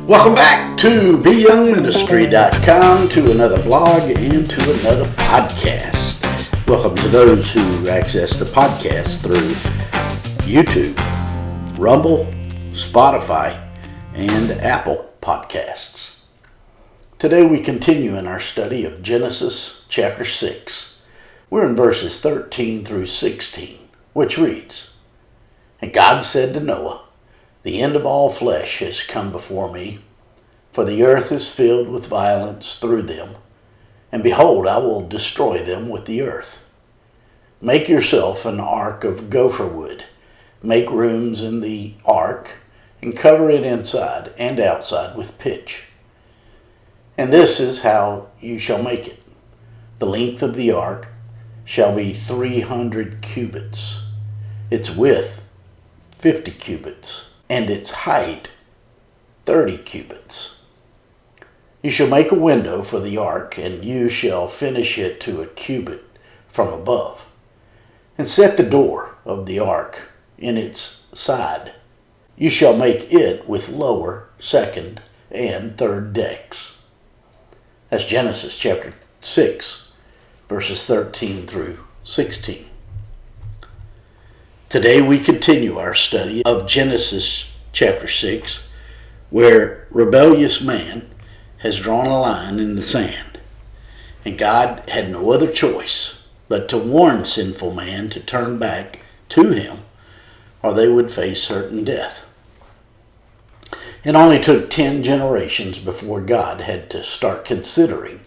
Welcome back to BYoungMinistry.com, to another blog and to another podcast. Welcome to those who access the podcast through YouTube, Rumble, Spotify, and Apple Podcasts. Today we continue in our study of Genesis chapter 6. We're in verses 13 through 16, which reads, "And God said to Noah, The end of all flesh has come before me, for the earth is filled with violence through them, and behold, I will destroy them with the earth. Make yourself an ark of gopher wood. Make rooms in the ark, and cover it inside and outside with pitch. And this is how you shall make it. The length of the ark shall be 300 cubits, its width 50 cubits, and its height 30 cubits. You shall make a window for the ark, and you shall finish it to a cubit from above, and set the door of the ark in its side. You shall make it with lower, second, and third decks." That's Genesis chapter 6, verses 13 through 16. Today we continue our study of Genesis chapter 6, where rebellious man has drawn a line in the sand, and God had no other choice but to warn sinful man to turn back to him, or they would face certain death. It only took 10 generations before God had to start considering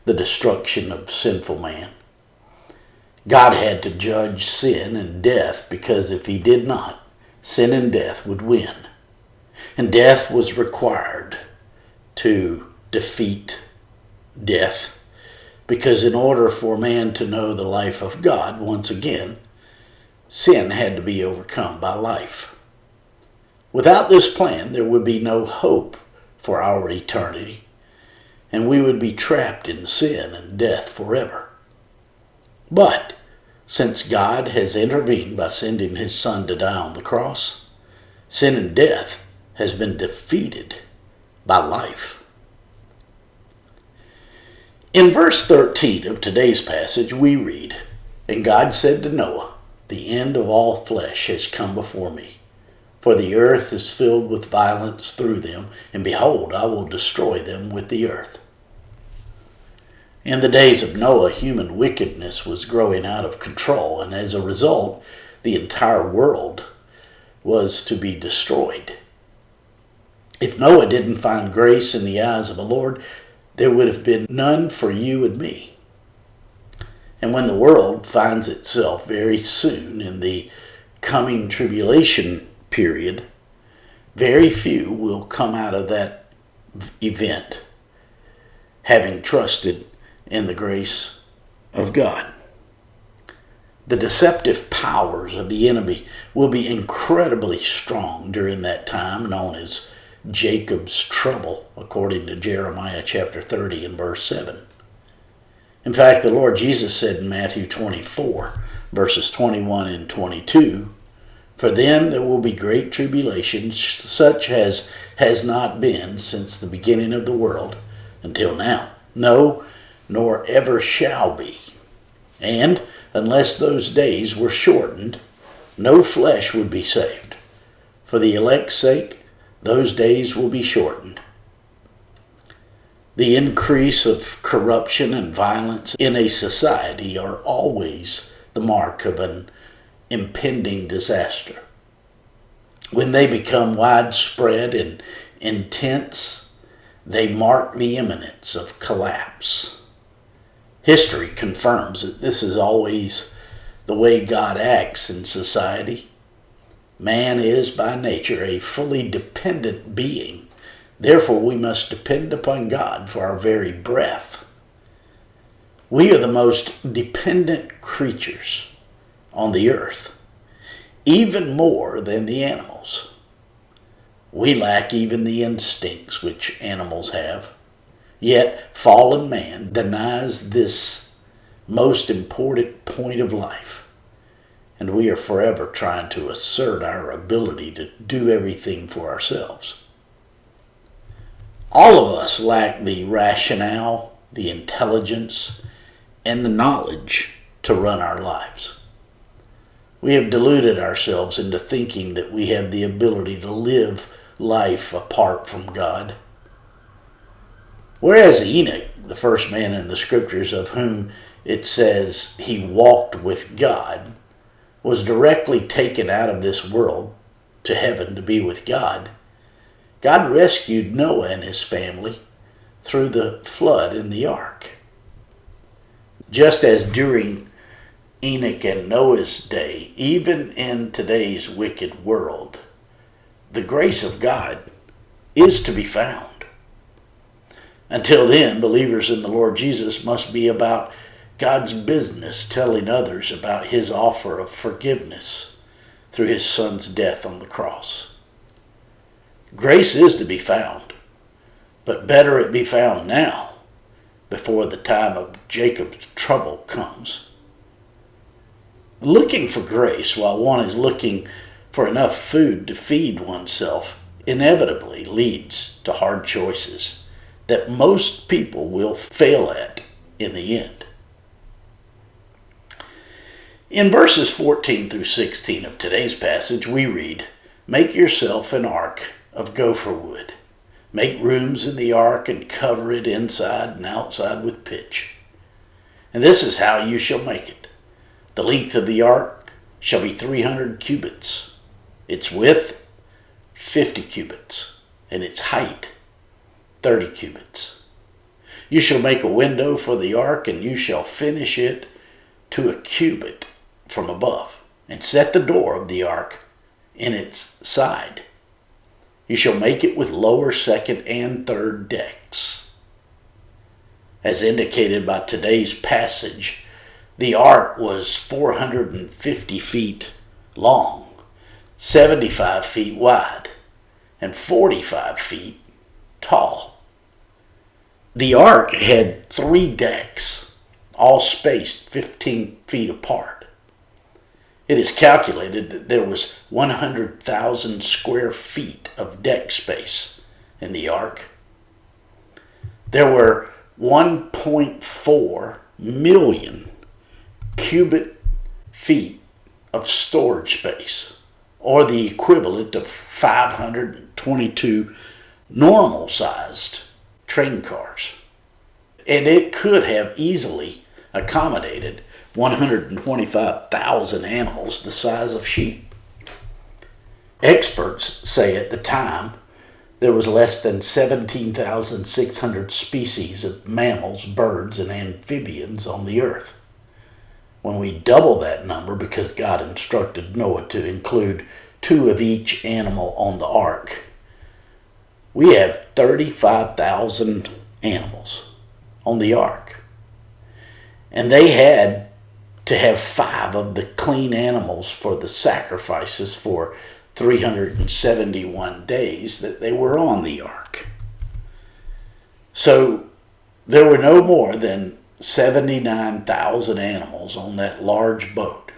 the destruction of sinful man. God had to judge sin and death, because if he did not, sin and death would win. And death was required to defeat death, because in order for man to know the life of God once again, sin had to be overcome by life. Without this plan, there would be no hope for our eternity, and we would be trapped in sin and death forever. But since God has intervened by sending his Son to die on the cross, sin and death has been defeated by life. In verse 13 of today's passage, we read, "And God said to Noah, The end of all flesh has come before me, for the earth is filled with violence through them, and behold, I will destroy them with the earth." In the days of Noah, human wickedness was growing out of control, and as a result, the entire world was to be destroyed. If Noah didn't find grace in the eyes of the Lord, there would have been none for you and me. And when the world finds itself very soon in the coming tribulation period, very few will come out of that event having trusted in the grace of God. The deceptive powers of the enemy will be incredibly strong during that time, known as Jacob's trouble, according to Jeremiah chapter 30 and verse 7. In fact, the Lord Jesus said in Matthew 24, verses 21 and 22, "For then there will be great tribulation, such as has not been since the beginning of the world until now. No, nor ever shall be. And unless those days were shortened, no flesh would be saved. For the elect's sake, those days will be shortened." The increase of corruption and violence in a society are always the mark of an impending disaster. When they become widespread and intense, they mark the imminence of collapse. History confirms that this is always the way God acts in society. Man is by nature a fully dependent being. Therefore, we must depend upon God for our very breath. We are the most dependent creatures on the earth, even more than the animals. We lack even the instincts which animals have. Yet fallen man denies this most important point of life, and we are forever trying to assert our ability to do everything for ourselves. All of us lack the rationale, the intelligence, and the knowledge to run our lives. We have deluded ourselves into thinking that we have the ability to live life apart from God. Whereas Enoch, the first man in the scriptures of whom it says he walked with God, was directly taken out of this world to heaven to be with God, God rescued Noah and his family through the flood in the ark. Just as during Enoch and Noah's day, even in today's wicked world, the grace of God is to be found. Until then, believers in the Lord Jesus must be about God's business, telling others about his offer of forgiveness through his Son's death on the cross. Grace is to be found, but better it be found now before the time of Jacob's trouble comes. Looking for grace while one is looking for enough food to feed oneself inevitably leads to hard choices that most people will fail at in the end. In verses 14 through 16 of today's passage, we read, "Make yourself an ark of gopher wood. Make rooms in the ark and cover it inside and outside with pitch. And this is how you shall make it. The length of the ark shall be 300 cubits, its width 50 cubits, and its height 30 cubits. You shall make a window for the ark, and you shall finish it to a cubit from above, and set the door of the ark in its side. You shall make it with lower, second, and third decks." As indicated by today's passage, the ark was 450 feet long, 75 feet wide, and 45 feet tall. The ark had 3 decks, all spaced 15 feet apart. It is calculated that there was 100,000 square feet of deck space in the ark. There were 1.4 million cubic feet of storage space, or the equivalent of 522 normal-sized train cars. And it could have easily accommodated 125,000 animals the size of sheep. Experts say at the time there was less than 17,600 species of mammals, birds, and amphibians on the earth. When we double that number, because God instructed Noah to include 2 of each animal on the ark, we have 35,000 animals on the ark. And they had to have 5 of the clean animals for the sacrifices for 371 days that they were on the ark. So there were no more than 79,000 animals on that large boat.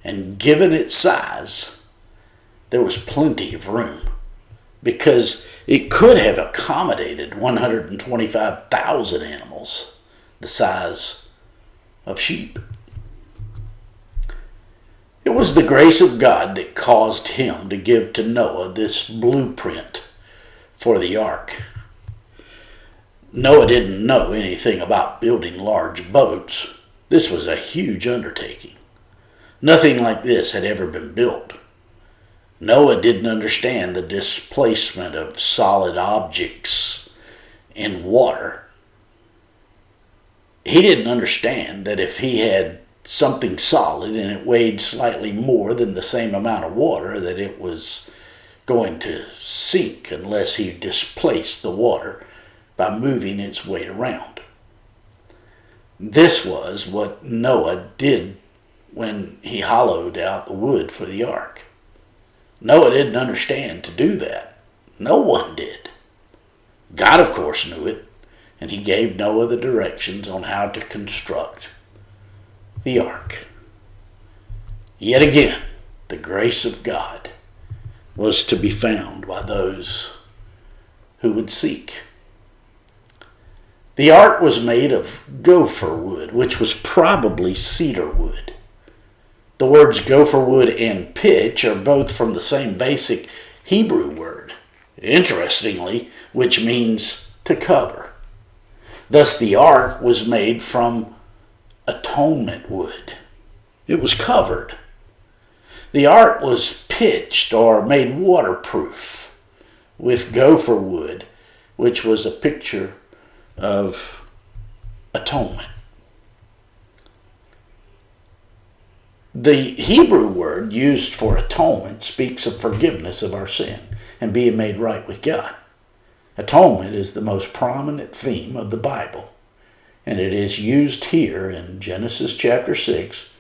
And given its size, there was plenty of room, because it could have accommodated 125,000 animals the size of sheep. It was the grace of God that caused him to give to Noah this blueprint for the ark. Noah didn't know anything about building large boats. This was a huge undertaking. Nothing like this had ever been built. Noah didn't understand the displacement of solid objects in water. He didn't understand that if he had something solid and it weighed slightly more than the same amount of water, that it was going to sink unless he displaced the water by moving its weight around. This was what Noah did when he hollowed out the wood for the ark. Noah didn't understand to do that. No one did. God, of course, knew it, and he gave Noah the directions on how to construct the ark. Yet again, the grace of God was to be found by those who would seek. The ark was made of gopher wood, which was probably cedar wood. The words gopher wood and pitch are both from the same basic Hebrew word, interestingly, which means to cover. Thus the ark was made from atonement wood. It was covered. The ark was pitched or made waterproof with gopher wood, which was a picture of atonement. The Hebrew word used for atonement speaks of forgiveness of our sin and being made right with God. Atonement is the most prominent theme of the Bible, and it is used here in Genesis chapter 6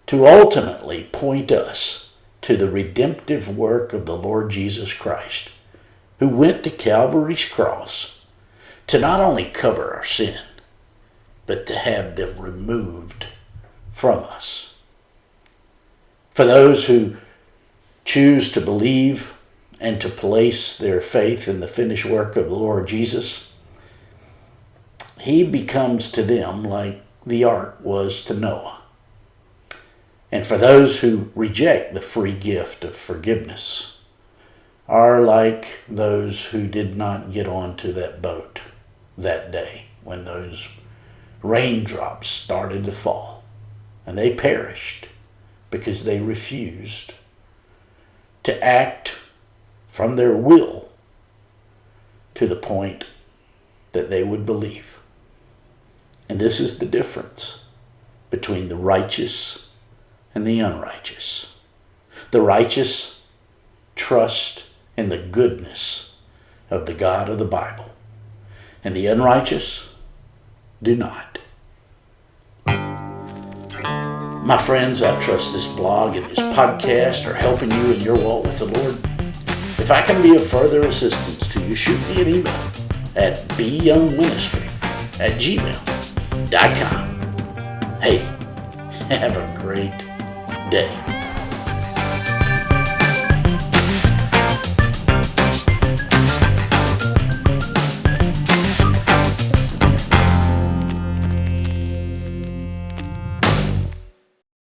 to ultimately point us to the redemptive work of the Lord Jesus Christ, who went to Calvary's cross to not only cover our sin, but to have them removed from us. For those who choose to believe and to place their faith in the finished work of the Lord Jesus, he becomes to them like the ark was to Noah. And for those who reject the free gift of forgiveness, are like those who did not get onto that boat that day when those raindrops started to fall, and they perished because they refused to act from their will to the point that they would believe. And this is the difference between the righteous and the unrighteous. The righteous trust in the goodness of the God of the Bible, and the unrighteous do not. My friends, I trust this blog and this podcast are helping you in your walk with the Lord. If I can be of further assistance to you, shoot me an email at BYoungMinistry@gmail.com. Hey, have a great day.